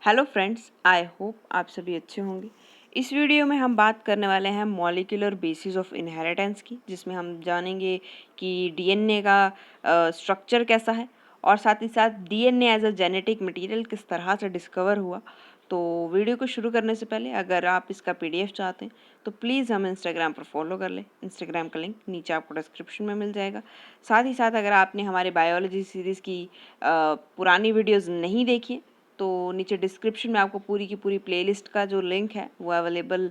Hello friends, I hope आप सभी अच्छे होंगे। इस वीडियो में हम बात करने वाले हैं मॉलिक्यूलर बेसिस ऑफ इनहेरिटेंस की, जिसमें हम जानेंगे कि डीएनए का स्ट्रक्चर कैसा है और साथ ही साथ DNA as a genetic material किस तरह से डिस्कवर हुआ। तो वीडियो को शुरू करने से पहले अगर आप इसका पीडीएफ चाहते हैं तो प्लीज़ हमें इंस्टाग्राम पर फॉलो कर लें। इंस्टाग्राम का लिंक नीचे आपको डिस्क्रिप्शन में मिल जाएगा। साथ ही साथ अगर आपने हमारे बायोलॉजी सीरीज़ की पुरानी वीडियोज़ नहीं देखी तो नीचे डिस्क्रिप्शन में आपको पूरी की पूरी प्लेलिस्ट का जो लिंक है वो अवेलेबल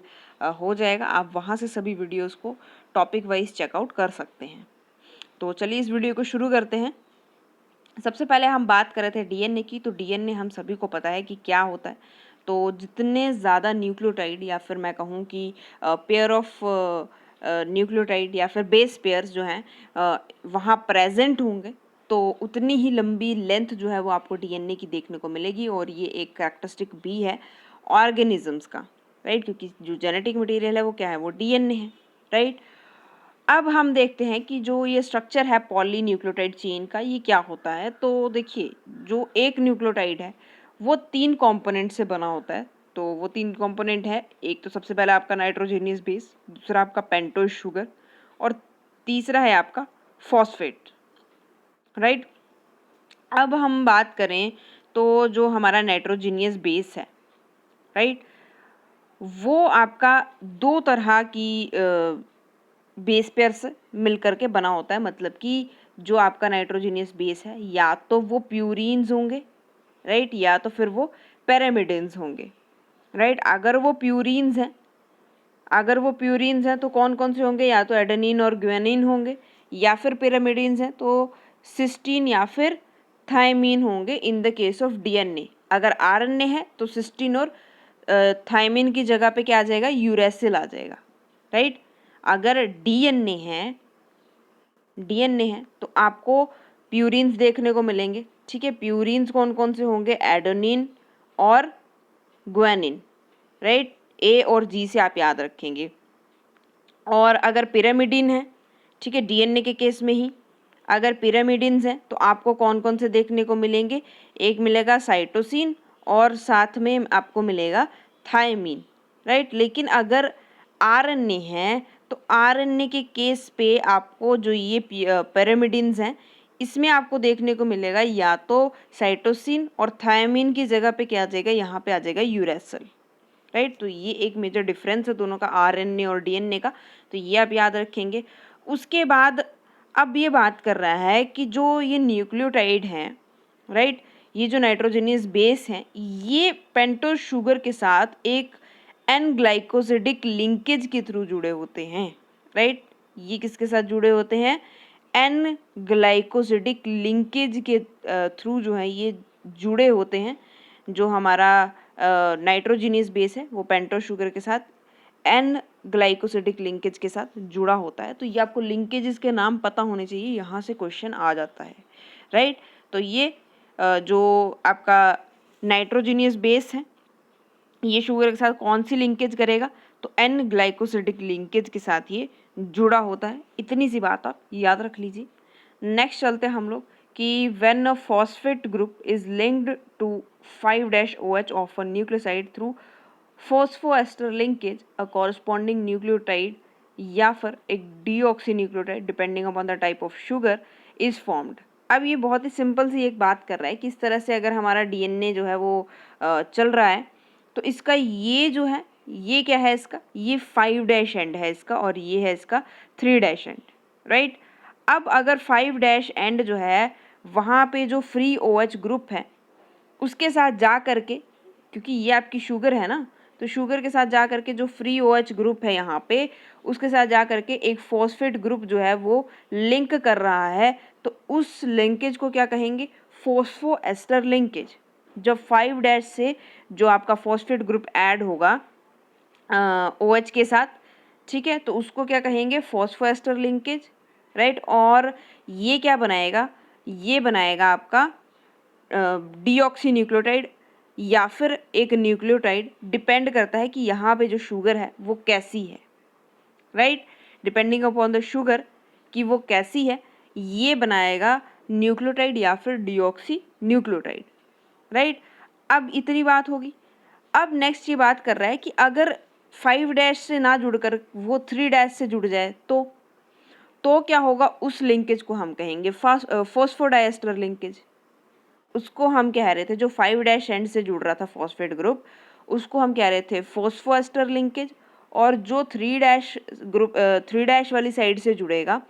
हो जाएगा। आप वहाँ से सभी वीडियोस को टॉपिक वाइज चेकआउट कर सकते हैं। तो चलिए इस वीडियो को शुरू करते हैं। सबसे पहले हम बात कर रहे थे डीएनए की। तो डीएनए हम सभी को पता है कि क्या होता है। तो जितने ज़्यादा न्यूक्लियोटाइड या फिर मैं कहूँ कि पेयर ऑफ न्यूक्लियोटाइड या फिर बेस पेयर्स जो हैं वहाँ प्रेजेंट होंगे तो उतनी ही लंबी लेंथ जो है वो आपको डीएनए की देखने को मिलेगी। और ये एक कैरेक्टरिस्टिक भी है ऑर्गेनिजम्स का, राइट, क्योंकि जो जेनेटिक मटेरियल है वो क्या है, वो डीएनए है, राइट। अब हम देखते हैं कि जो ये स्ट्रक्चर है पॉलीन्यूक्लियोटाइड चेन का, ये क्या होता है। तो देखिए, जो एक न्यूक्लियोटाइड है वो 3 कंपोनेंट से बना होता है। तो वो 3 कंपोनेंट है, एक तो सबसे पहले आपका नाइट्रोजेनियस बेस, दूसरा आपका पेंटोज शुगर और तीसरा है आपका फॉस्फेट, राइट। अब हम बात करें तो जो हमारा नाइट्रोजेनियस बेस है, राइट, वो आपका 2 तरह की बेस पेयर से मिल करके बना होता है। मतलब कि जो आपका नाइट्रोजेनियस बेस है या तो वो प्यूरीन्स होंगे, राइट, या तो फिर वो पैरामिडिन्स होंगे, राइट। अगर वो प्यूरीन्स हैं तो कौन कौन से होंगे, या तो एडेनिन और ग्वानिन होंगे, या फिर पिरामिडिन्स हैं तो सिस्टीन या फिर थायमीन होंगे in the case of DNA. अगर आरएनए है तो सिस्टीन और थायमीन की जगह पे क्या आ जाएगा, यूरेसिल आ जाएगा, राइट। अगर डीएनए है तो आपको प्यूरिन्स देखने को मिलेंगे, ठीक है। प्यूरिन्स कौन कौन से होंगे, एडेनिन और ग्वानिन, राइट। ए और जी से आप याद रखेंगे। और अगर पिरामिडिन है, ठीक है, डीएनए के केस में ही अगर पिरामिडिन्स हैं तो आपको कौन कौन से देखने को मिलेंगे, एक मिलेगा साइटोसिन और साथ में आपको मिलेगा थायमीन, राइट। लेकिन अगर आरएनए है तो आरएनए के केस पे आपको जो ये पिरामिडिन्स हैं इसमें आपको देखने को मिलेगा या तो साइटोसिन और थायमीन की जगह पे क्या आ जाएगा, यहाँ पे आ जाएगा यूरेसिल, राइट। तो ये एक मेजर डिफरेंस है दोनों का, आरएनए और डीएनए का। तो ये आप याद रखेंगे। उसके बाद अब ये बात कर रहा है कि जो ये न्यूक्लियोटाइड हैं, राइट, ये जो नाइट्रोजनियस बेस हैं ये पेंटोज शुगर के साथ एक एन ग्लाइकोसिडिक लिंकेज के थ्रू जुड़े होते हैं, राइट। ये किसके साथ जुड़े होते हैं, एन ग्लाइकोसिडिक लिंकेज के थ्रू जो है ये जुड़े होते हैं। जो हमारा नाइट्रोजीनियस बेस है वो पेंटोज शुगर के साथ एन ग्लाइकोसिडिक लिंकेज के साथ जुड़ा होता है। तो ये आपको लिंकेजेस के नाम पता होने चाहिए, यहाँ से क्वेश्चन आ जाता है, राइट। तो ये जो आपका नाइट्रोजीनियस बेस है ये शुगर के साथ कौन सी लिंकेज करेगा, तो एन ग्लाइकोसिडिक लिंकेज के साथ ये जुड़ा होता है। इतनी सी बात आप याद रख लीजिए। नेक्स्ट चलते हैं हम लोग कि when a phosphate group is linked to 5-OH of a nucleoside through phosphoester linkage a corresponding nucleotide या फिर एक deoxy nucleotide depending upon the type of sugar is formed. अब ये बहुत ही सिंपल सी एक बात कर रहा है कि इस तरह से अगर हमारा डीएनए जो है वो चल रहा है तो इसका ये जो है ये क्या है, इसका ये 5' एंड है इसका और ये है इसका 3' एंड, राइट। अब अगर 5' एंड जो है वहाँ पे जो फ्री OH ग्रुप है उसके साथ जा करके, क्योंकि ये आपकी शुगर है ना, तो शुगर के साथ जा करके जो फ्री OH ग्रुप है यहाँ पे उसके साथ जा करके एक फॉस्फेट ग्रुप जो है वो लिंक कर रहा है। तो उस लिंकेज को क्या कहेंगे, फॉस्फोएस्टर लिंकेज। जब 5' से जो आपका फॉस्फेट ग्रुप ऐड होगा OH के साथ, ठीक है, तो उसको क्या कहेंगे, फॉस्फोएस्टर लिंकेज, राइट। और ये क्या बनाएगा, ये बनाएगा आपका डीऑक्सी न्यूक्लियोटाइड या फिर एक न्यूक्लियोटाइड, डिपेंड करता है कि यहाँ पे जो शुगर है वो कैसी है, right. Depending upon the sugar कि वो कैसी है ये बनाएगा न्यूक्लियोटाइड या फिर डीऑक्सी न्यूक्लियोटाइड, राइट। अब इतनी बात होगी। अब नेक्स्ट ये बात कर रहा है कि अगर 5 डैश से ना जुड़कर वो 3 डैश से जुड़ जाए तो क्या होगा, उस लिंकेज को हम कहेंगे फॉस्फोडाइएस्टर लिंकेज। उसको हम कह रहे थे, जो 5 डैश एंड से जुड़ रहा था फॉस्फेट ग्रुप, उसको हम कह रहे थे फॉस्फोएस्टर लिंकेज। और जो 3 डैश ग्रुप 3 डैश वाली साइड से जुड़ेगा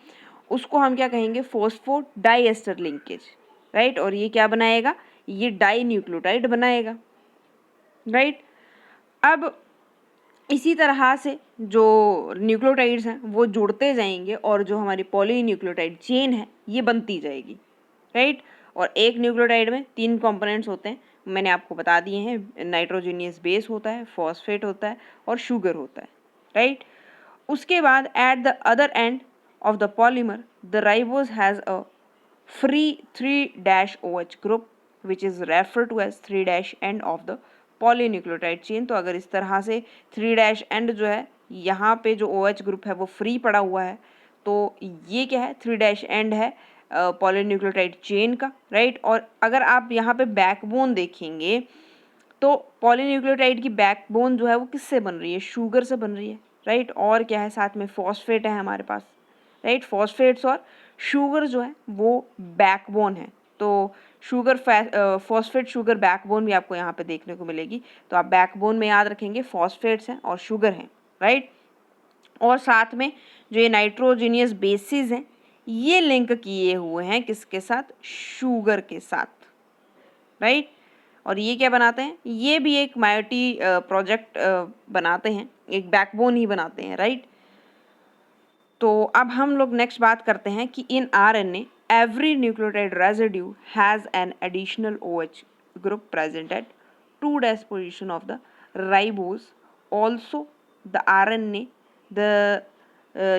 उसको हम क्या कहेंगे, फॉस्फोडाइएस्टर लिंकेज, राइट। और ये क्या बनाएगा, ये डाई न्यूक्लियोटाइड बनाएगा, राइट। अब इसी तरह से जो न्यूक्लियोटाइड्स हैं वो जुड़ते जाएंगे और जो हमारी पॉलीन्यूक्लियोटाइड चेन है ये बनती जाएगी, राइट। और एक न्यूक्लियोटाइड में 3 कंपोनेंट्स होते हैं, मैंने आपको बता दिए हैं। नाइट्रोजनियस बेस होता है, फॉस्फेट होता है और शुगर होता है, राइट। उसके बाद at the other and of the polymer, the ribose has a free 3' OH group which is referred to as 3' end of the polynucleotide chain। तो अगर इस तरह से 3' end जो है यहाँ पे जो OH ग्रुप है वो फ्री पड़ा हुआ है, तो ये क्या है, 3' end है पॉलीन्यूक्लियोटाइड चेन का, राइट। और अगर आप यहाँ पे बैकबोन देखेंगे तो पॉलीन्यूक्लियोटाइड की बैकबोन जो है वो किससे बन रही है, शुगर से बन रही है, राइट। और क्या है, साथ में फॉस्फेट है हमारे पास, राइट। फॉस्फेट्स और शुगर जो है वो बैकबोन है। तो शुगर फॉस्फेट शुगर बैकबोन भी आपको यहाँ पे देखने को मिलेगी। तो आप बैकबोन में याद रखेंगे फॉस्फेट्स हैं और शुगर हैं, राइट। और साथ में जो ये नाइट्रोजीनियस बेसिस हैं ये लिंक किए हुए हैं किसके साथ, शुगर के साथ, राइट। और ये क्या बनाते हैं, ये भी एक मायोटी प्रोजेक्ट बनाते हैं, एक बैकबोन ही बनाते हैं, राइट। तो अब हम लोग नेक्स्ट बात करते हैं कि in RNA every nucleotide residue has an additional OH group present at 2' position of the ribose. Also the RNA the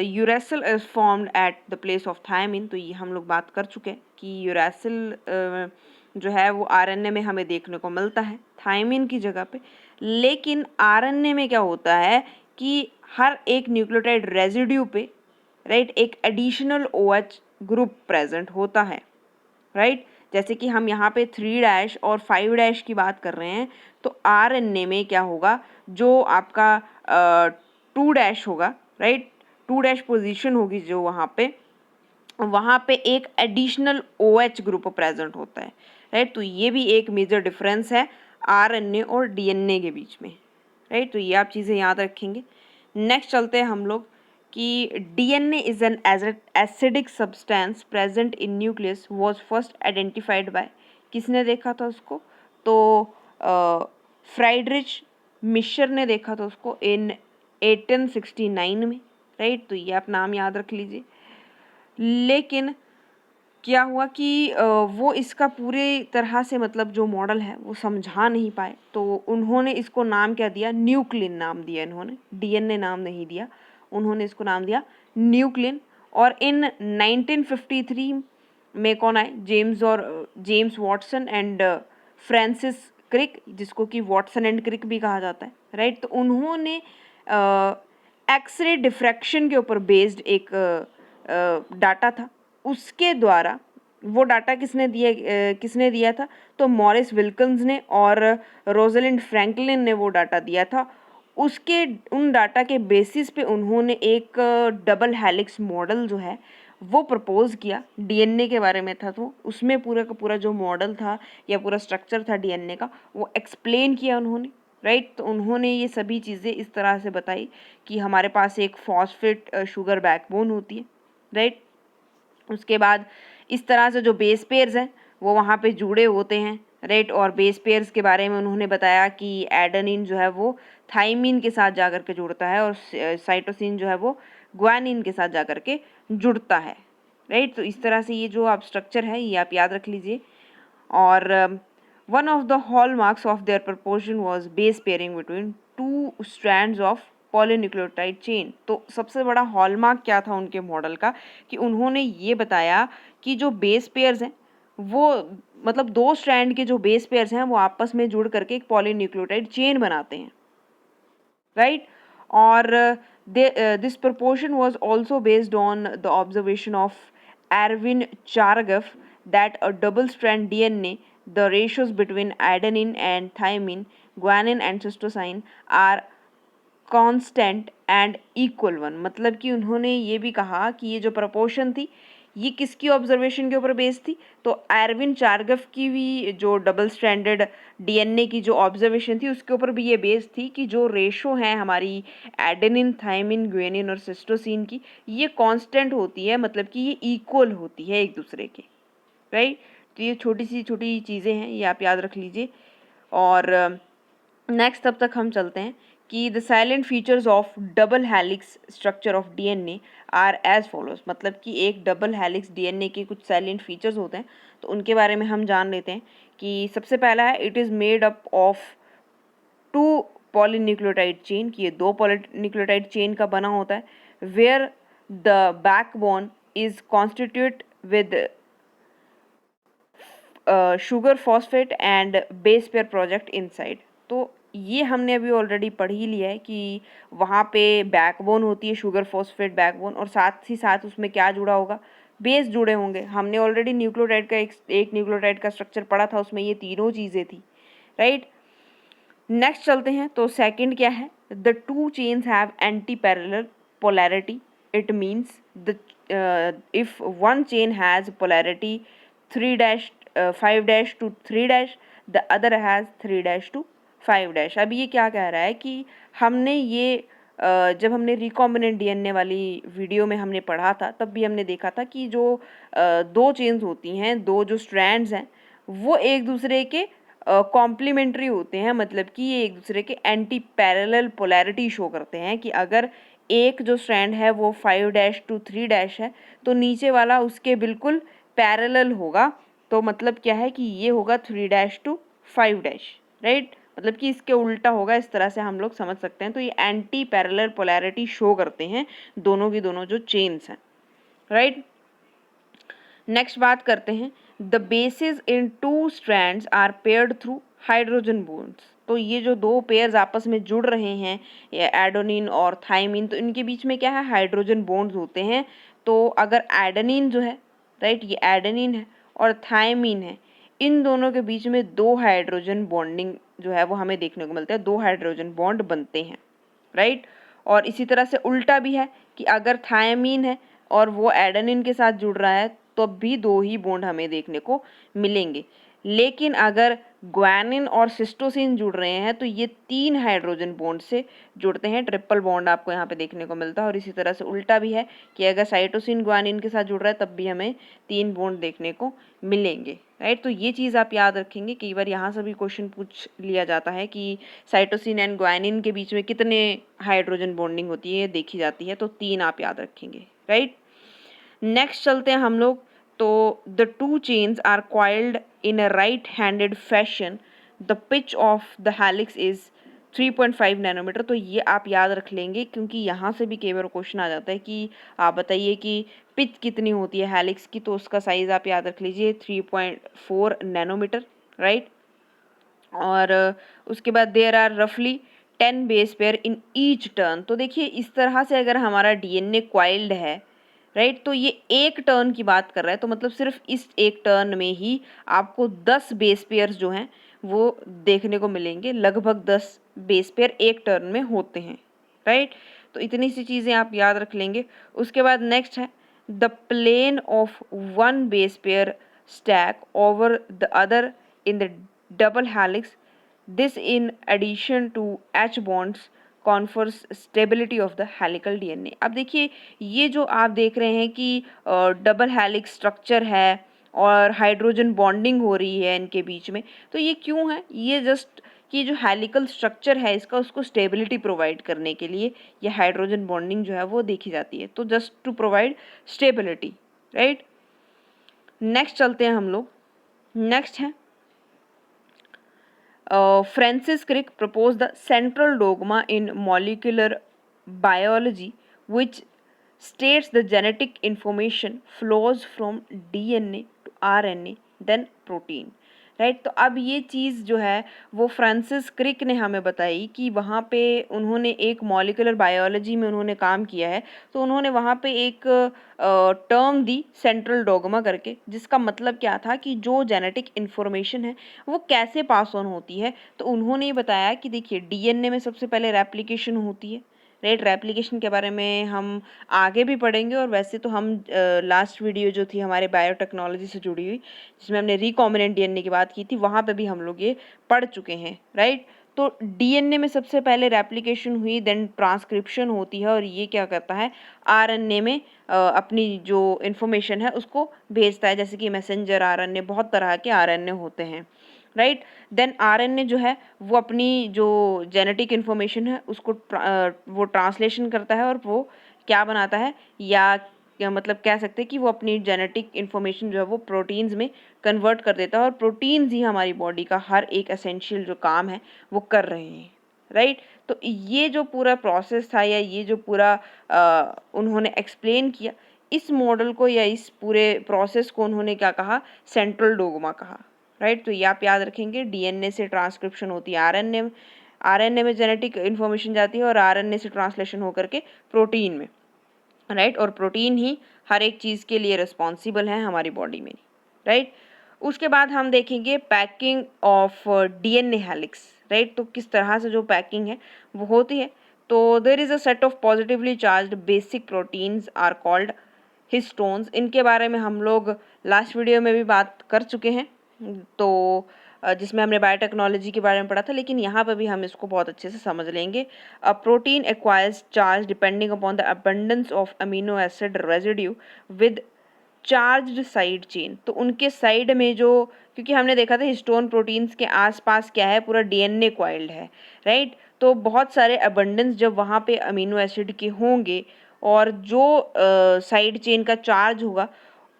uracil is formed at the place of thymine. तो ये हम लोग बात कर चुके हैं कि यूरेसिल जो है वो आरएनए में हमें देखने को मिलता है थायमिन की जगह पे। लेकिन आरएनए में क्या होता है कि हर एक न्यूक्लियोटाइड रेजिड्यू पे, राइट, एक एडिशनल OH ग्रुप प्रेजेंट होता है, राइट। जैसे कि हम यहाँ पे 3' और 5' की बात कर रहे हैं, तो आरएनए में क्या होगा, जो आपका 2' होगा, राइट, 2' पोजीशन होगी जो वहाँ पे एक एडिशनल OH ग्रुप प्रेजेंट होता है, राइट। तो ये भी एक मेजर डिफरेंस है आरएनए और डीएनए के बीच में, राइट। तो ये आप चीज़ें याद रखेंगे। नेक्स्ट चलते हैं हम लोग कि DNA is an acidic substance present in nucleus was first identified by, किसने देखा था उसको, तो फ्राइडरिच मिशर ने देखा था उसको इन 1869 में, राइट। तो ये आप नाम याद रख लीजिए। लेकिन क्या हुआ कि वो इसका पूरे तरह से मतलब जो मॉडल है वो समझा नहीं पाए, तो उन्होंने इसको नाम क्या दिया, न्यूक्लिन नाम दिया इन्होंने, डीएनए नाम नहीं दिया, उन्होंने इसको नाम दिया न्यूक्लिन। और इन 1953 में कौन आए, James Watson and Francis Crick, जिसको कि वॉटसन एंड क्रिक भी कहा जाता है, राइट। तो उन्होंने एक्सरे डिफ्रैक्शन के ऊपर बेस्ड एक डाटा था, उसके द्वारा वो डाटा किसने दिया था, तो मॉरिस विल्किंस ने और रोजलिंड फ्रैंकलिन ने वो डाटा दिया था। उन डाटा के बेसिस पे उन्होंने एक डबल हेलिक्स मॉडल जो है वो प्रपोज किया, डीएनए के बारे में था, तो उसमें पूरा का पूरा जो मॉडल था या पूरा स्ट्रक्चर था डीएनए का वो एक्सप्लेन किया उन्होंने, राइट। तो उन्होंने ये सभी चीज़ें इस तरह से बताई कि हमारे पास एक फॉस्फेट शुगर बैकबोन होती है, राइट। उसके बाद इस तरह से जो बेस पेयर्स हैं वो वहाँ पे जुड़े होते हैं, राइट। और बेस पेयर्स के बारे में उन्होंने बताया कि एडेनिन जो है वो थाइमिन के साथ जाकर के जुड़ता है और साइटोसिन जो है वो ग्वानिन के साथ जाकर के जुड़ता है, राइट। तो इस तरह से ये जो आप स्ट्रक्चर है ये आप याद रख लीजिए। और one of the hallmarks of their proportion was base pairing between 2 strands of polynucleotide chain. तो सबसे बड़ा हॉलमार्क क्या था उनके मॉडल का कि उन्होंने ये बताया कि जो बेस पेयर्स हैं वो मतलब 2 स्ट्रैंड के जो बेस पेयर्स हैं वो आपस में जुड़ करके एक पॉलीन्यूक्लियोटाइड चेन बनाते हैं, राइट। और this proportion was also based on the observation of Erwin Chargaff that a double strand DNA the ratios between adenine and thymine, guanine and cytosine are constant and equal one. मतलब कि उन्होंने ये भी कहा कि ये जो प्रपोर्शन थी ये किसकी ऑब्जर्वेशन के ऊपर बेस्ड थी, तो एरविन चारगफ की भी जो डबल स्ट्रैंडेड डीएनए की जो ऑब्जर्वेशन थी उसके ऊपर भी ये बेस्ड थी कि जो रेशो है हमारी एडेनिन, थायमिन, ग्वानिन और सिस्टोसिन की, ये कांस्टेंट होती है, मतलब कि ये इक्वल होती है एक दूसरे के, राइट। तो ये छोटी चीज़ें हैं, ये आप याद रख लीजिए। और नेक्स्ट तब तक हम चलते हैं कि the salient features of double helix structure of DNA are as follows. मतलब कि एक डबल हेलिक्स डीएनए के कुछ साइलेंट फीचर्स होते हैं, तो उनके बारे में हम जान लेते हैं कि सबसे पहला है it is made up of 2 polynucleotide chain, कि ये 2 पॉलीन्यूक्लियोटाइड चेन का बना होता है, where the backbone is constitute with sugar phosphate and base pair project inside. तो ये हमने अभी ऑलरेडी पढ़ ही लिया है कि वहाँ पे बैकबोन होती है, शुगर फॉस्फेट बैकबोन, और साथ ही साथ उसमें क्या जुड़ा होगा, बेस जुड़े होंगे। हमने ऑलरेडी न्यूक्लियोटाइड का एक न्यूक्लियोटाइड का स्ट्रक्चर पढ़ा था, उसमें ये तीनों चीज़ें थी, राइट। नेक्स्ट चलते हैं, तो सेकंड क्या है, the two chains have anti parallel polarity. It means the if one chain has polarity 3-5 to 3 the other has 3 to 5। अब ये क्या कह रहा है कि हमने ये जब हमने रिकॉम्बिनेंट डीएनए वाली वीडियो में हमने पढ़ा था, तब भी हमने देखा था कि जो दो चेन्स होती हैं, दो जो स्ट्रैंड्स हैं, वो एक दूसरे के कॉम्प्लीमेंट्री होते हैं। मतलब कि ये एक दूसरे के एंटी पैरेलल पोलैरिटी शो करते हैं कि अगर एक जो स्ट्रैंड है वो 5 to 3 है, तो नीचे वाला उसके बिल्कुल पैरेलल होगा। तो मतलब क्या है कि ये होगा 3 to 5, राइट। मतलब कि इसके उल्टा होगा, इस तरह से हम लोग समझ सकते हैं। तो ये एंटी पैरेलल पोलैरिटी शो करते हैं दोनों की दोनों जो चेन्स हैं, राइट। नेक्स्ट बात करते हैं, the bases in 2 strands are paired through hydrogen bonds. तो ये जो दो पेयर्स आपस में जुड़ रहे हैं, ये एडेनिन और थाइमिन, तो इनके बीच में क्या है, हाइड्रोजन बॉन्ड्स होते हैं। तो अगर एडेनिन जो है, राइट, ये एडेनिन है और थाइमिन है, इन दोनों के बीच में 2 हाइड्रोजन बॉन्डिंग जो है वो हमें देखने को मिलता है, 2 हाइड्रोजन बॉन्ड बनते हैं, राइट। और इसी तरह से उल्टा भी है कि अगर थायमीन है और वो एडेनिन के साथ जुड़ रहा है, तो भी 2 ही बॉन्ड हमें देखने को मिलेंगे। लेकिन अगर ग्वानिन और सिस्टोसिन जुड़ रहे हैं, तो ये 3 हाइड्रोजन बॉन्ड से जुड़ते हैं, ट्रिपल बॉन्ड आपको यहाँ पे देखने को मिलता है। और इसी तरह से उल्टा भी है कि अगर साइटोसिन ग्वानिन के साथ जुड़ रहा है, तब भी हमें 3 बॉन्ड देखने को मिलेंगे, राइट। तो ये चीज़ आप याद रखेंगे, कई बार यहाँ से भी क्वेश्चन पूछ लिया जाता है कि साइटोसिन एंड ग्वानिन के बीच में कितने हाइड्रोजन बॉन्डिंग होती है, देखी जाती है, तो 3 आप याद रखेंगे, राइट। नेक्स्ट चलते हैं हम लोग, तो the two chains are coiled in a right handed fashion, the pitch of the helix is 3.5 nanometre. तो ये आप याद रख लेंगे, क्योंकि यहाँ से भी कई बार क्वेश्चन आ जाता है कि आप बताइए कि पिच कितनी होती है हेलिक्स की, तो उसका साइज आप याद रख लीजिए 3.4 नैनोमीटर, राइट। और उसके बाद देयर आर रफली 10 base pair in each turn. तो देखिए इस तरह से अगर हमारा डीएनए क्वाइल्ड है, राइट, तो ये एक टर्न की बात कर रहा है, तो मतलब सिर्फ इस एक टर्न में ही आपको 10 बेस पेयर्स जो हैं वो देखने को मिलेंगे। लगभग 10 बेस पेयर एक टर्न में होते हैं, राइट। तो इतनी सी चीज़ें आप याद रख लेंगे। उसके बाद नेक्स्ट है the plane of 1 base pair stack over the other in the double helix. This in addition to H bonds confers stability of the helical DNA। अब देखिए ये जो आप देख रहे हैं कि डबल हेलिक्स स्ट्रक्चर है और हाइड्रोजन बॉन्डिंग हो रही है इनके बीच में, तो ये क्यों है, ये जस्ट कि जो हेलिकल स्ट्रक्चर है इसका, उसको स्टेबिलिटी प्रोवाइड करने के लिए ये हाइड्रोजन बॉन्डिंग जो है वो देखी जाती है, तो just to provide stability, right. Next चलते हैं हम लोग, नेक्स्ट है Francis Crick proposed the central dogma in molecular biology, which states the genetic information flows from DNA to RNA then protein। Right. तो अब ये चीज़ जो है वो फ्रांसिस क्रिक ने हमें बताई कि वहाँ पे उन्होंने एक मॉलिक्यूलर बायोलॉजी में उन्होंने काम किया है, तो उन्होंने वहाँ पे एक टर्म दी सेंट्रल डोग्मा करके, जिसका मतलब क्या था कि जो जेनेटिक इन्फॉर्मेशन है वो कैसे पास ऑन होती है। तो उन्होंने ये बताया कि देखिए डीएनए में सबसे पहले रेप्लिकेशन होती है, राइट। रेप्लिकेशन के बारे में हम आगे भी पढ़ेंगे, और वैसे तो हम लास्ट वीडियो जो थी हमारे बायोटेक्नोलॉजी से जुड़ी हुई, जिसमें हमने रिकॉम्बिनेंट डीएनए की बात की थी, वहाँ पे भी हम लोग ये पढ़ चुके हैं, राइट। तो डीएनए में सबसे पहले रेप्लिकेशन हुई, देन ट्रांसक्रिप्शन होती है, और ये क्या करता है आरएनए में अपनी जो इन्फॉर्मेशन है उसको भेजता है, जैसे कि मैसेंजर आरएनए, बहुत तरह के आरएनए होते हैं, राइट। देन आरएनए जो है वो अपनी जो जेनेटिक इन्फॉर्मेशन है उसको वो ट्रांसलेशन करता है, और वो क्या बनाता है, या मतलब कह सकते हैं कि वो अपनी जेनेटिक इन्फॉर्मेशन जो है वो प्रोटीन्स में कन्वर्ट कर देता है, और प्रोटीन्स ही हमारी बॉडी का हर एक एसेंशियल जो काम है वो कर रहे हैं, राइट। तो ये जो पूरा प्रोसेस था, या ये जो पूरा उन्होंने एक्सप्लेन किया, इस मॉडल को या इस पूरे प्रोसेस को उन्होंने क्या कहा, सेंट्रल डोग्मा कहा, राइट। तो ये आप याद रखेंगे, डीएनए से ट्रांसक्रिप्शन होती है आरएनए, आरएनए में जेनेटिक इन्फॉर्मेशन जाती है, और आरएनए से ट्रांसलेशन होकर के प्रोटीन में, राइट। और प्रोटीन ही हर एक चीज़ के लिए रिस्पॉन्सिबल है हमारी बॉडी में, राइट। उसके बाद हम देखेंगे packing of DNA helix, right. तो किस तरह से जो पैकिंग है वो होती है। तो there is a set of positively charged basic proteins are called histones. इनके बारे में हम लोग लास्ट वीडियो में भी बात कर चुके हैं, तो जिसमें हमने बायोटेक्नोलॉजी के बारे में पढ़ा था, लेकिन यहाँ पर भी हम इसको बहुत अच्छे से समझ लेंगे। A protein acquires charge depending upon the abundance of amino acid residue with charged side chain. तो उनके साइड में जो, क्योंकि हमने देखा था हिस्टोन प्रोटीन्स के आसपास क्या है, पूरा डीएनए कॉइल्ड है, राइट। तो बहुत सारे अबंडेंस जब वहाँ पे अमीनो एसिड के होंगे, और जो साइड चेन का चार्ज होगा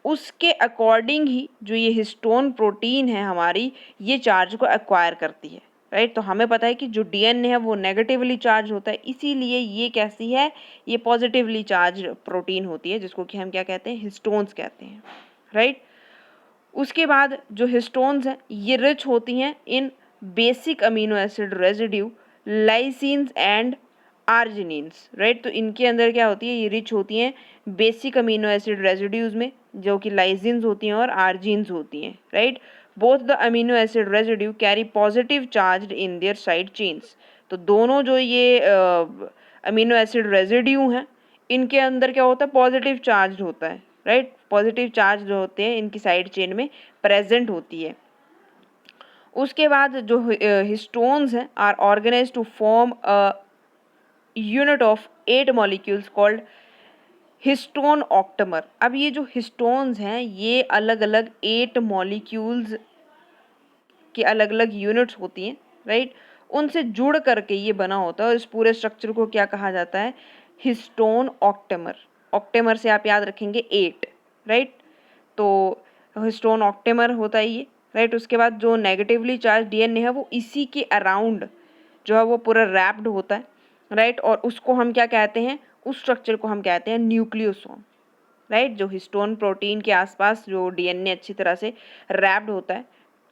उसके अकॉर्डिंग ही जो ये हिस्टोन प्रोटीन है हमारी, ये चार्ज को एक्वायर करती है, राइट। तो हमें पता है कि जो डीएनए है वो नेगेटिवली चार्ज होता है, इसीलिए ये कैसी है, ये पॉजिटिवली चार्ज प्रोटीन होती है, जिसको कि हम क्या कहते हैं, हिस्टोन्स कहते हैं, राइट। उसके बाद जो हिस्टोन्स हैं ये रिच होती हैं in basic amino acid residue, lysines and arginines, right. तो इनके अंदर क्या होती है, ये रिच होती हैं बेसिक अमीनो एसिड रेजिड्यूज में, जो कि लाइसिन्स होती हैं और आर्जिन्स होती हैं, right. Both the amino acid residue carry positive charge in their side chains. तो दोनों जो ये अमीनो एसिड रेजिड्यू हैं, इनके अंदर क्या होता है, पॉजिटिव चार्ज होता है, राइट। पॉजिटिव चार्ज जो होते हैं इनकी साइड चेन में प्रेजेंट होती है। उसके बाद जो हिस्टोन्स हैं are organise to form a unit of 8 molecules called histone octamer. अब ये जो हिस्टोन्स हैं ये अलग अलग 8 मॉलिक्यूल्स की अलग अलग यूनिट्स होती हैं, राइट। उनसे जुड़ करके ये बना होता है, और इस पूरे स्ट्रक्चर को क्या कहा जाता है, हिस्टोन ऑक्टेमर। ऑक्टेमर से आप याद रखेंगे 8, राइट। तो हिस्टोन ऑक्टेमर होता है ये, राइट। उसके बाद जो नेगेटिवली चार्ज डीएनए है वो इसी के अराउंड जो है वो पूरा रैप्ड होता है, राइट। और उसको हम क्या कहते हैं, उस स्ट्रक्चर को हम कहते हैं न्यूक्लियोसोम, राइट। जो हिस्टोन प्रोटीन के आसपास जो डीएनए अच्छी तरह से रैप्ड होता है,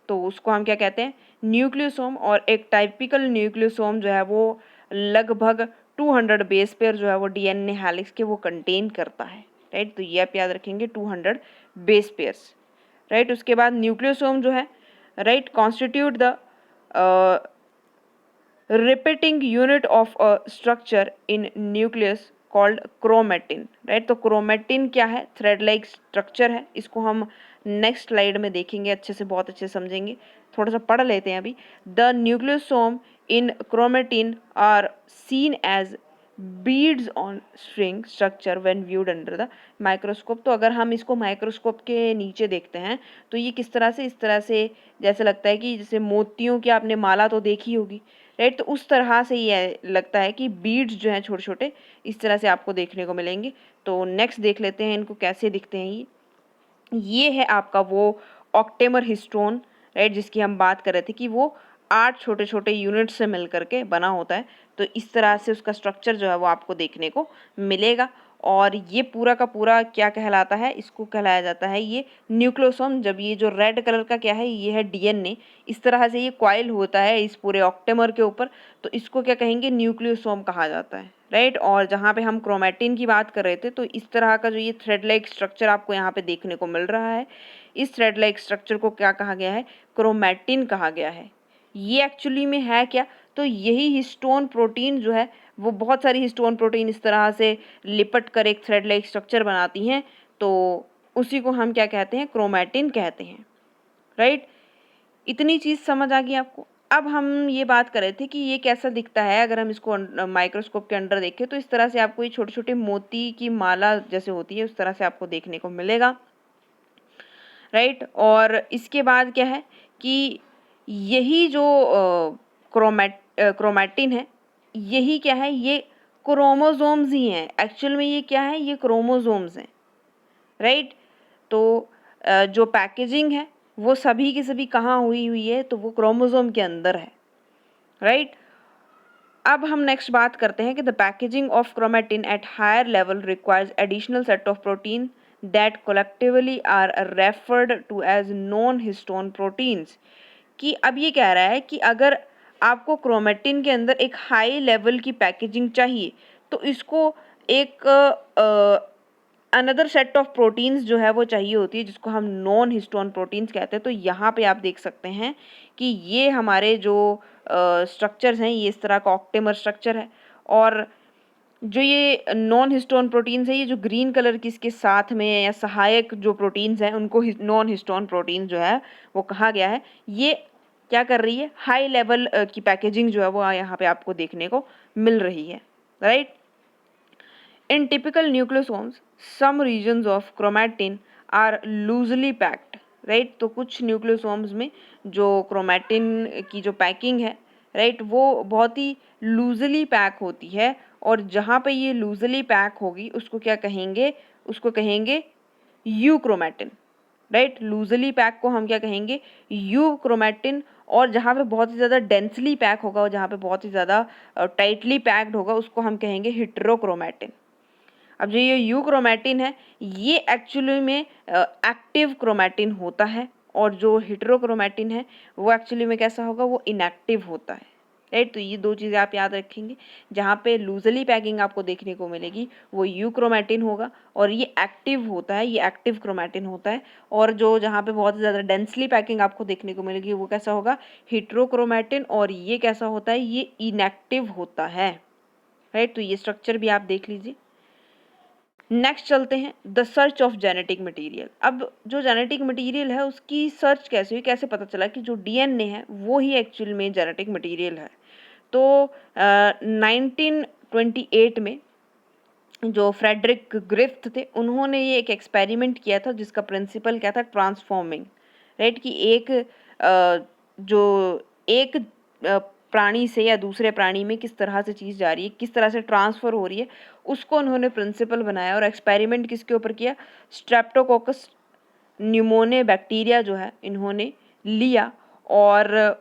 तो उसको हम क्या कहते हैं, न्यूक्लियोसोम। और एक टाइपिकल न्यूक्लियोसोम जो है वो लगभग 200 बेस पेयर जो है वो डीएनए हेलिक्स के वो कंटेन करता है, राइट। तो ये आप याद रखेंगे 200 बेस पेयर्स, राइट। उसके बाद न्यूक्लियोसोम जो है, right, constitute the repeating unit of a structure in nucleus called chromatin, right. तो क्रोमेटिन क्या है, थ्रेड लाइक स्ट्रक्चर है, इसको हम नेक्स्ट स्लाइड में देखेंगे, अच्छे से, बहुत अच्छे से समझेंगे। थोड़ा सा पढ़ लेते हैं अभी। The nucleosome in chromatin are seen as beads on string structure when viewed under the microscope. तो अगर हम इसको माइक्रोस्कोप के नीचे देखते हैं तो ये किस तरह से, इस तरह से जैसे लगता है कि जैसे मोतियों की आपने माला तो देखी होगी, राइट। तो उस तरह से ये लगता है कि बीड्स जो हैं छोटे छोटे इस तरह से आपको देखने को मिलेंगे। तो नेक्स्ट देख लेते हैं इनको कैसे दिखते हैं। ये है आपका वो ऑक्टेमर हिस्टोन, राइट, जिसकी हम बात कर रहे थे कि वो 8 छोटे छोटे यूनिट से मिल करके बना होता है। तो इस तरह से उसका स्ट्रक्चर जो है वो आपको देखने को मिलेगा। और ये पूरा का पूरा क्या कहलाता है, इसको कहलाया जाता है ये न्यूक्लियोसोम। जब ये जो रेड कलर का क्या है, ये है डीएनए, इस तरह से ये कॉइल होता है इस पूरे ऑक्टेमर के ऊपर, तो इसको क्या कहेंगे, न्यूक्लियोसोम कहा जाता है, राइट। और जहाँ पे हम क्रोमैटिन की बात कर रहे थे, तो इस तरह का जो ये थ्रेड लाइक स्ट्रक्चर आपको यहाँ पे देखने को मिल रहा है, इस थ्रेड लाइक स्ट्रक्चर को क्या कहा गया है, क्रोमैटिन कहा गया है। ये एक्चुअली में है क्या, तो यही हिस्टोन प्रोटीन जो है, वो बहुत सारी हिस्टोन प्रोटीन इस तरह से लिपट कर एक थ्रेड लाइक स्ट्रक्चर बनाती हैं, तो उसी को हम क्या कहते हैं, क्रोमैटिन कहते हैं, राइट। इतनी चीज़ समझ आ गई आपको। अब हम ये बात कर रहे थे कि ये कैसा दिखता है, अगर हम इसको माइक्रोस्कोप के अंडर देखें तो इस तरह से आपको ये छोटे छोटे मोती की माला जैसे होती है, उस तरह से आपको देखने को मिलेगा, राइट। और इसके बाद क्या है कि यही जो क्रोमैटिन है, यही क्या है, ये क्रोमोसोम्स ही हैं एक्चुअल में। ये क्या है, ये क्रोमोसोम्स हैं, राइट। तो जो पैकेजिंग है वो सभी की सभी कहाँ हुई हुई है, तो वो क्रोमोसोम के अंदर है, राइट। अब हम नेक्स्ट बात करते हैं कि the packaging of chromatin at higher level requires additional set of protein that collectively are referred to as non histone proteins. कि अब ये कह रहा है कि अगर आपको क्रोमैटिन के अंदर एक हाई लेवल की पैकेजिंग चाहिए, तो इसको एक अनदर सेट ऑफ प्रोटीन्स जो है वो चाहिए होती है, जिसको हम नॉन हिस्टोन प्रोटीन्स कहते हैं। तो यहाँ पे आप देख सकते हैं कि ये हमारे जो स्ट्रक्चर्स हैं, ये इस तरह का ऑक्टेमर स्ट्रक्चर है। और जो ये नॉन हिस्टोन प्रोटीन्स है, ये जो ग्रीन कलर की इसके साथ में या सहायक जो प्रोटीन्स हैं, उनको नॉन हिस्टोन प्रोटीन्स जो है वो कहा गया है। ये क्या कर रही है, हाई लेवल की पैकेजिंग जो है वो यहाँ पे आपको देखने को मिल रही है, right. In typical nucleosomes, some regions of chromatin are loosely packed, right। तो कुछ न्यूक्लियोसोम्स में जो क्रोमैटिन की जो पैकिंग है, राइट, वो बहुत ही लूजली पैक होती है। और जहाँ पे ये लूजली पैक होगी उसको क्या कहेंगे, उसको कहेंगे you chromatin, right. Loosely pack को हम क्या कहेंगे, यू क्रोमैटिन। और जहाँ पे बहुत ही ज़्यादा डेंसली पैक होगा और जहाँ पे बहुत ही ज़्यादा टाइटली पैक्ड होगा उसको हम कहेंगे हेटेरोक्रोमैटिन। अब जो ये यू क्रोमैटिन है, ये एक्चुअली में एक्टिव क्रोमैटिन होता है, और जो हेटेरोक्रोमैटिन है वो एक्चुअली में कैसा होगा, वो इनएक्टिव होता है, राइट। तो ये दो चीज़ें आप याद रखेंगे। जहाँ पे लूजली पैकिंग आपको देखने को मिलेगी वो यू क्रोमैटिन होगा, और ये एक्टिव होता है, ये एक्टिव क्रोमैटिन होता है। और जो जहाँ पे बहुत ज़्यादा डेंसली पैकिंग आपको देखने को मिलेगी वो कैसा होगा, हेटेरोक्रोमैटिन। और ये कैसा होता है, ये इनएक्टिव होता है, राइट। तो ये स्ट्रक्चर भी आप देख लीजिए। नेक्स्ट चलते हैं, the search of genetic material. अब जो जेनेटिक मटेरियल है उसकी सर्च कैसे हुई, कैसे पता चला कि जो डीएनए है वो ही एक्चुअल में जेनेटिक मटेरियल है। तो 1928 में जो फ्रेडरिक ग्रिफ्थ थे, उन्होंने ये एक एक्सपेरिमेंट किया था जिसका प्रिंसिपल क्या था, ट्रांसफॉर्मिंग, राइट। कि एक प्राणी से या दूसरे प्राणी में किस तरह से चीज़ जा रही है, किस तरह से ट्रांसफ़र हो रही है, उसको उन्होंने प्रिंसिपल बनाया। और एक्सपेरिमेंट किसके ऊपर किया, स्ट्रेप्टोकोकस न्यूमोनिया बैक्टीरिया जो है इन्होंने लिया। और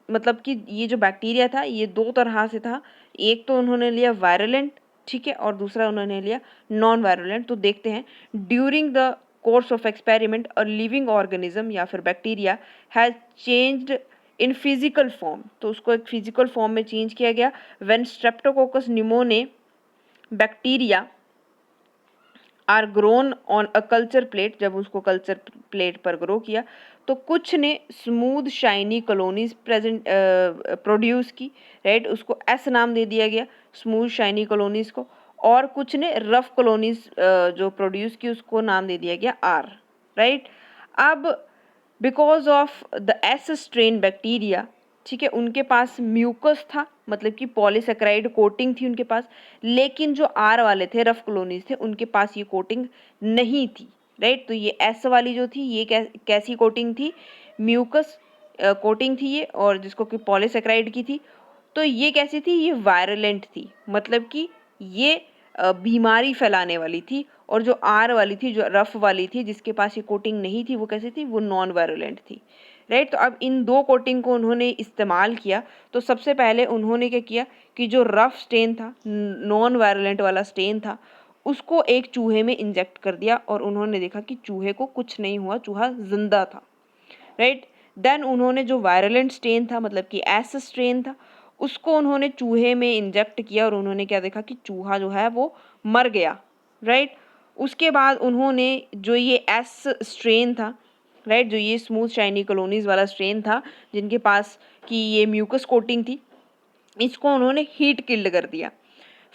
मतलब कि ये जो बैक्टीरिया था ये दो तरह से था, एक तो उन्होंने लिया वायरुलेंट, ठीक है, और दूसरा उन्होंने लिया नॉन वायरुलेंट। तो देखते हैं, during the course of experiment a living organism या फिर bacteria has changed in physical form. तो उसको एक फिजिकल फॉर्म में चेंज किया गया when streptococcus pneumoniae bacteria are grown on a culture plate. जब उसको कल्चर प्लेट पर ग्रो किया तो कुछ ने स्मूथ शाइनी कॉलोनीज प्रोड्यूस की, राइट। उसको एस नाम दे दिया गया स्मूथ शाइनी कॉलोनीज को। और कुछ ने रफ कॉलोनीज जो प्रोड्यूस की उसको नाम दे दिया गया आर, राइट। अब because of the S strain bacteria, ठीक है, उनके पास म्यूकस था, मतलब कि पॉलीसेकेराइड कोटिंग थी उनके पास। लेकिन जो आर वाले थे, रफ कॉलोनीज थे, उनके पास ये कोटिंग नहीं थी, राइट। तो ये एस वाली जो थी ये कैसी कोटिंग थी, म्यूकस कोटिंग थी ये, और जिसको कि पॉलीसेकेराइड की थी। तो ये कैसी थी, ये वायरुलेंट थी, मतलब कि ये बीमारी फैलाने वाली थी। और जो आर वाली थी, जो रफ वाली थी, जिसके पास ये कोटिंग नहीं थी, वो कैसी थी, वो नॉन वायरुलेंट थी, राइट। तो अब इन दो कोटिंग को उन्होंने इस्तेमाल किया। तो सबसे पहले उन्होंने क्या किया कि जो रफ स्टेन था, नॉन वायरुलेंट वाला स्टेन था, उसको एक चूहे में इंजेक्ट कर दिया और उन्होंने देखा कि चूहे को कुछ नहीं हुआ, चूहा जिंदा था, राइट। देन उन्होंने जो वायरलेंट स्ट्रेन था, मतलब कि एस स्ट्रेन था, उसको उन्होंने चूहे में इंजेक्ट किया और उन्होंने क्या देखा कि चूहा जो है वो मर गया, राइट। उसके बाद उन्होंने जो ये एस स्ट्रेन था, राइट, जो ये स्मूथ शाइनी कॉलोनीज वाला स्ट्रेन था जिनके पास कि ये म्यूकस कोटिंग थी, इसको उन्होंने हीट किल्ड कर दिया।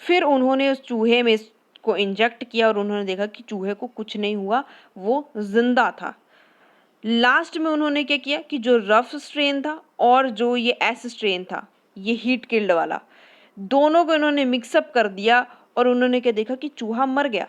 फिर उन्होंने उस चूहे में इसको इंजेक्ट किया और उन्होंने देखा कि चूहे को कुछ नहीं हुआ, वो जिंदा था। लास्ट में उन्होंने क्या किया कि जो रफ स्ट्रेन था और जो ये एस स्ट्रेन था, ये हीट किल्ड वाला, दोनों को इन्होंने मिक्सअप कर दिया और उन्होंने क्या देखा कि चूहा मर गया।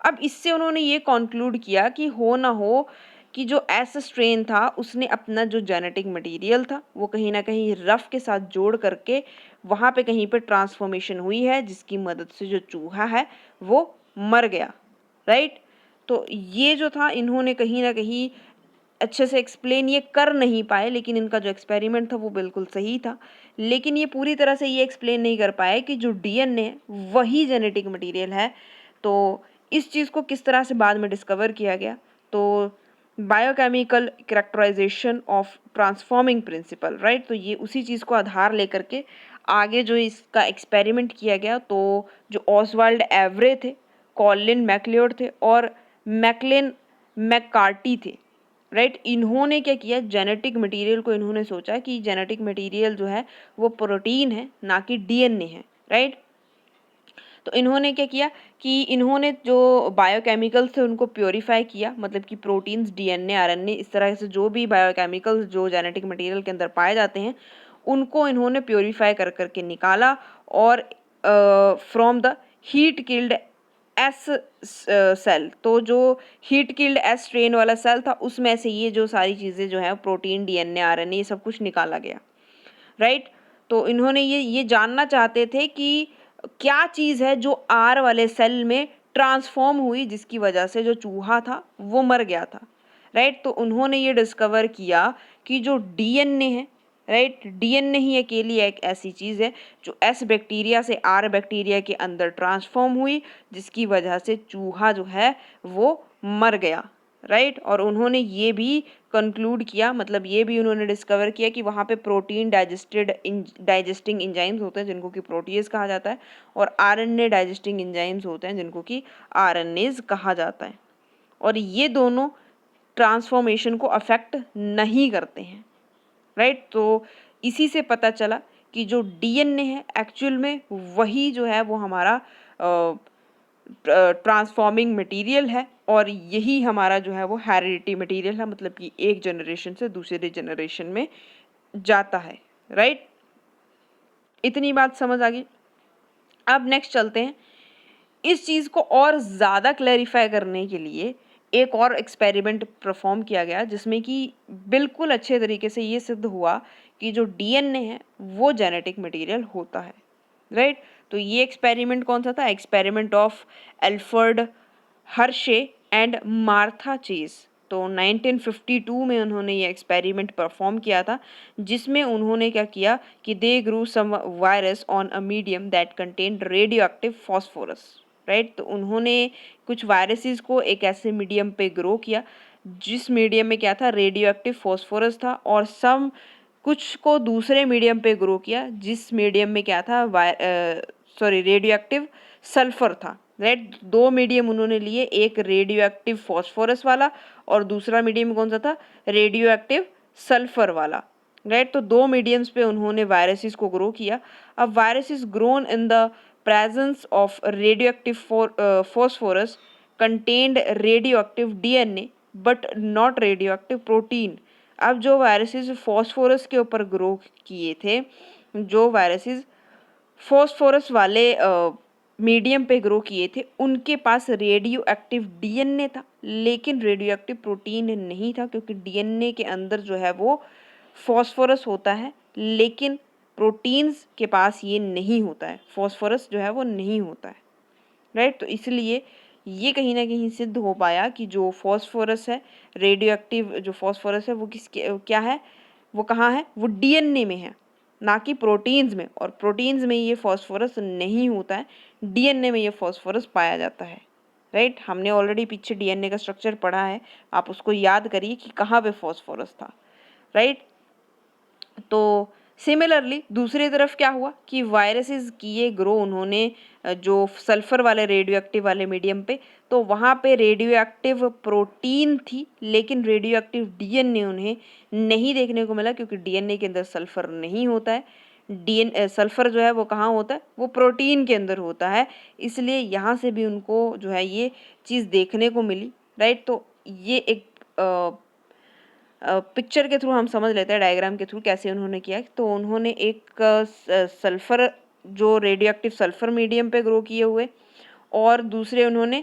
अब इससे उन्होंने ये कॉन्क्लूड किया कि हो ना हो कि जो एस स्ट्रेन था उसने अपना जो जेनेटिक मटेरियल था वो कहीं ना कहीं रफ के साथ जोड़ करके वहाँ पे कहीं पे ट्रांसफॉर्मेशन हुई है, जिसकी मदद से जो चूहा है वो मर गया, राइट। तो ये जो था इन्होंने कहीं ना कहीं अच्छे से एक्सप्लेन ये कर नहीं पाए, लेकिन इनका जो एक्सपेरिमेंट था वो बिल्कुल सही था। लेकिन ये पूरी तरह से ये एक्सप्लेन नहीं कर पाए कि जो डीएनए है वही जेनेटिक मटेरियल है। तो इस चीज़ को किस तरह से बाद में डिस्कवर किया गया, तो biochemical characterisation of transforming principle, right. तो ये उसी चीज़ को आधार लेकर के आगे जो इसका एक्सपेरिमेंट किया गया, तो जो ऑसवाल्ड एवरे थे, कॉलिन मैक्लियोड थे और मैकलेन मैककार्टी थे, राइट। इन्होंने क्या किया, जेनेटिक मटेरियल को इन्होंने सोचा कि जेनेटिक मटेरियल जो है वो प्रोटीन है ना कि डीएनए है, राइट। तो इन्होंने क्या किया कि इन्होंने जो बायोकेमिकल्स थे उनको प्योरीफाई किया, मतलब कि प्रोटीन्स, डीएनए, आरएनए, इस तरह से जो भी बायोकेमिकल्स जो जेनेटिक मटेरियल के अंदर पाए जाते हैं उनको इन्होंने प्योरीफाई कर करके निकाला और from the heat killed S cell, तो जो हीट किल्ड एस स्ट्रेन वाला सेल था उसमें से ये जो सारी चीज़ें जो है प्रोटीन, डीएनए, आरएनए, ये सब कुछ निकाला गया, राइट। तो इन्होंने ये जानना चाहते थे कि क्या चीज़ है जो आर वाले सेल में ट्रांसफॉर्म हुई जिसकी वजह से जो चूहा था वो मर गया था, राइट। तो उन्होंने ये डिस्कवर किया कि जो डीएनए है, राइट, डीएनए ही अकेली एक ऐसी चीज़ है जो एस बैक्टीरिया से आर बैक्टीरिया के अंदर ट्रांसफॉर्म हुई जिसकी वजह से चूहा जो है वो मर गया, राइट। और उन्होंने ये भी कंक्लूड किया, मतलब ये भी उन्होंने डिस्कवर किया कि वहाँ पे प्रोटीन डाइजेस्टिंग इंजाइम्स होते हैं जिनको कि प्रोटीएज कहा जाता है, और आरएनए डाइजेस्टिंग इंजाइम्स होते हैं जिनको कि आरएनएज कहा जाता है, और ये दोनों ट्रांसफॉर्मेशन को अफेक्ट नहीं करते हैं, राइट। तो इसी से पता चला कि जो डीएनए है एक्चुअल में वही जो है वो हमारा ट्रांसफॉर्मिंग मटेरियल है और यही हमारा जो है वो हेरिडिटी मटेरियल है, मतलब कि एक जनरेशन से दूसरे जनरेशन में जाता है, राइट। इतनी बात समझ आ गई। अब नेक्स्ट चलते हैं, इस चीज़ को और ज़्यादा क्लैरिफाई करने के लिए एक और एक्सपेरिमेंट परफॉर्म किया गया जिसमें कि बिल्कुल अच्छे तरीके से ये सिद्ध हुआ कि जो डीएनए है वो जेनेटिक मटेरियल होता है, राइट। तो ये एक्सपेरिमेंट कौन सा था, experiment of Alfred Hershey and Martha chase. तो 1952 में उन्होंने ये एक्सपेरिमेंट परफॉर्म किया था जिसमें उन्होंने क्या किया कि they grew some virus on a medium that contained radio active phosphorus, right. तो उन्होंने कुछ वायरसेस को एक ऐसे मीडियम पे ग्रो किया जिस मीडियम में क्या था, रेडियो एक्टिव फॉस्फोरस था, और सम कुछ को दूसरे मीडियम पे ग्रो किया जिस मीडियम में क्या था, रेडियो एक्टिव सल्फर था, राइट। दो मीडियम उन्होंने लिए, एक रेडियो एक्टिव फॉस्फोरस वाला और दूसरा मीडियम कौन सा था, रेडियो एक्टिव सल्फर वाला, राइट। तो दो मीडियम्स पे उन्होंने वायरसेस को ग्रो किया। अब viruses grown in the presence of radio active phosphorus contained radioactive DNA but not radio active protein. अब जो वायरसेस फॉस्फोरस के ऊपर ग्रो किए थे, जो वायरसेस फॉस्फोरस वाले मीडियम पे ग्रो किए थे, उनके पास रेडियो एक्टिव डीएनए था लेकिन रेडियो एक्टिव प्रोटीन नहीं था, क्योंकि डीएनए के अंदर जो है वो फॉस्फोरस होता है लेकिन प्रोटीन्स के पास ये नहीं होता है, फॉस्फोरस जो है वो नहीं होता है, राइट। तो इसलिए ये कहीं ना कहीं सिद्ध हो पाया कि जो फॉस्फोरस है, रेडियो एक्टिव जो फॉस्फोरस है वो क्या है, वो कहाँ है, वो डीएनए में है, ना कि प्रोटीन्स में, और प्रोटीन्स में ये फॉस्फोरस नहीं होता है, डीएनए में ये फॉस्फोरस पाया जाता है, राइट। हमने ऑलरेडी पीछे डीएनए का स्ट्रक्चर पढ़ा है, आप उसको याद करिए कि कहाँ पे फॉस्फोरस था, राइट। तो सिमिलरली दूसरी तरफ क्या हुआ कि वायरसेस किए ग्रो उन्होंने जो सल्फर वाले रेडियो एक्टिव वाले मीडियम पे, तो वहाँ पे रेडियो एक्टिव प्रोटीन थी, लेकिन रेडियो एक्टिव डीएनए उन्हें नहीं देखने को मिला, क्योंकि डीएनए के अंदर सल्फर नहीं होता है। सल्फर जो है वो कहाँ होता है, वो प्रोटीन के अंदर होता है, इसलिए यहाँ से भी उनको जो है ये चीज़ देखने को मिली, राइट। तो ये एक पिक्चर के थ्रू हम समझ लेते हैं, डायग्राम के थ्रू कैसे उन्होंने किया। तो उन्होंने एक सल्फर जो रेडियो एक्टिव सल्फर मीडियम पे ग्रो किए हुए, और दूसरे उन्होंने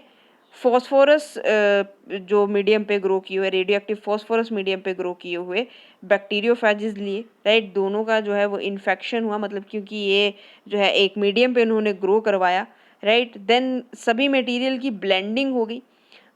फॉस्फोरस जो मीडियम पे ग्रो किए हुए, रेडियो एक्टिव फॉस्फोरस मीडियम पे ग्रो किए हुए बैक्टीरियोफेजेस लिए, राइट। दोनों का जो है वो इन्फेक्शन हुआ, मतलब क्योंकि ये जो है एक मीडियम पे उन्होंने ग्रो करवाया, राइट। देन सभी मटेरियल की ब्लेंडिंग हो गई।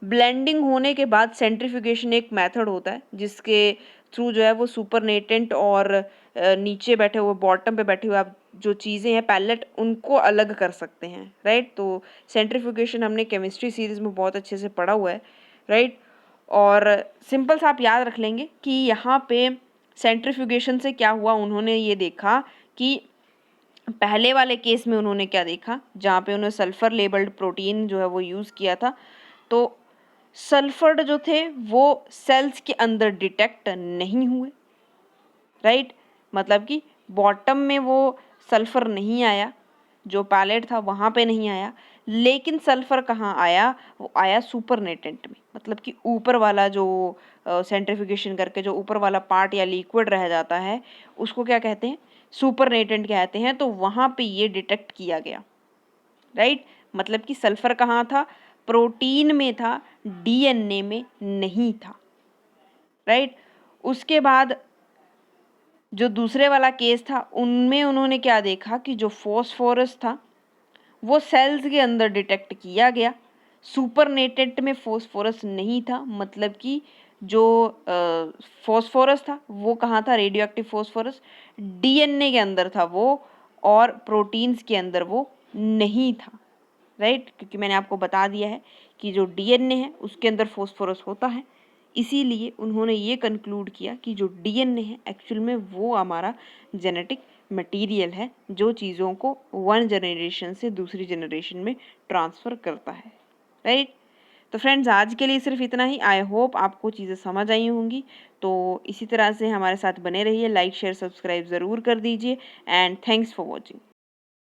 ब्लेंडिंग होने के बाद सेंट्रीफ्यूगेशन एक मेथड होता है जिसके थ्रू जो है वो सुपरनेटेंट और नीचे बैठे हुए, बॉटम पे बैठे हुए आप जो चीज़ें हैं पैलेट, उनको अलग कर सकते हैं, राइट। तो सेंट्रीफ्यूगेशन हमने केमिस्ट्री सीरीज में बहुत अच्छे से पढ़ा हुआ है, राइट। और सिंपल सा आप याद रख लेंगे कि यहाँ पे सेंट्रीफ्यूगेशन से क्या हुआ, उन्होंने ये देखा कि पहले वाले केस में उन्होंने क्या देखा, जहाँ पे उन्होंने सल्फर लेबल्ड प्रोटीन जो है वो यूज़ किया था, तो सल्फर जो थे वो सेल्स के अंदर डिटेक्ट नहीं हुए, राइट। मतलब कि बॉटम में वो सल्फर नहीं आया, जो पैलेट था वहाँ पे नहीं आया, लेकिन सल्फर कहाँ आया, वो आया सुपरनेटेंट में। मतलब कि ऊपर वाला जो सेंट्रीफ्यूगेशन करके जो ऊपर वाला पार्ट या लिक्विड रह जाता है, उसको क्या कहते हैं, सुपरनेटेंट कहते हैं। तो वहाँ पे ये डिटेक्ट किया गया, राइट। मतलब कि सल्फर कहाँ था, प्रोटीन में था, डीएनए में नहीं था, राइट। उसके बाद जो दूसरे वाला केस था, उनमें उन्होंने क्या देखा कि जो फॉस्फोरस था वो सेल्स के अंदर डिटेक्ट किया गया, सुपरनेटेंट में फॉस्फोरस नहीं था। मतलब कि जो फॉस्फोरस था वो कहाँ था, रेडियो एक्टिव फॉस्फोरस डीएनए के अंदर था वो, और प्रोटीन्स के अंदर वो नहीं था, राइट। क्योंकि मैंने आपको बता दिया है कि जो डीएनए है उसके अंदर फॉस्फोरस होता है, इसीलिए उन्होंने ये कंक्लूड किया कि जो डीएनए है एक्चुअल में वो हमारा जेनेटिक मटेरियल है, जो चीज़ों को वन जनरेशन से दूसरी जनरेशन में ट्रांसफ़र करता है, राइट। तो फ्रेंड्स आज के लिए सिर्फ इतना ही। आई होप आपको चीज़ें समझ आई होंगी। तो इसी तरह से हमारे साथ बने रहिए, लाइक शेयर सब्सक्राइब ज़रूर कर दीजिए, एंड थैंक्स फॉर वॉचिंग।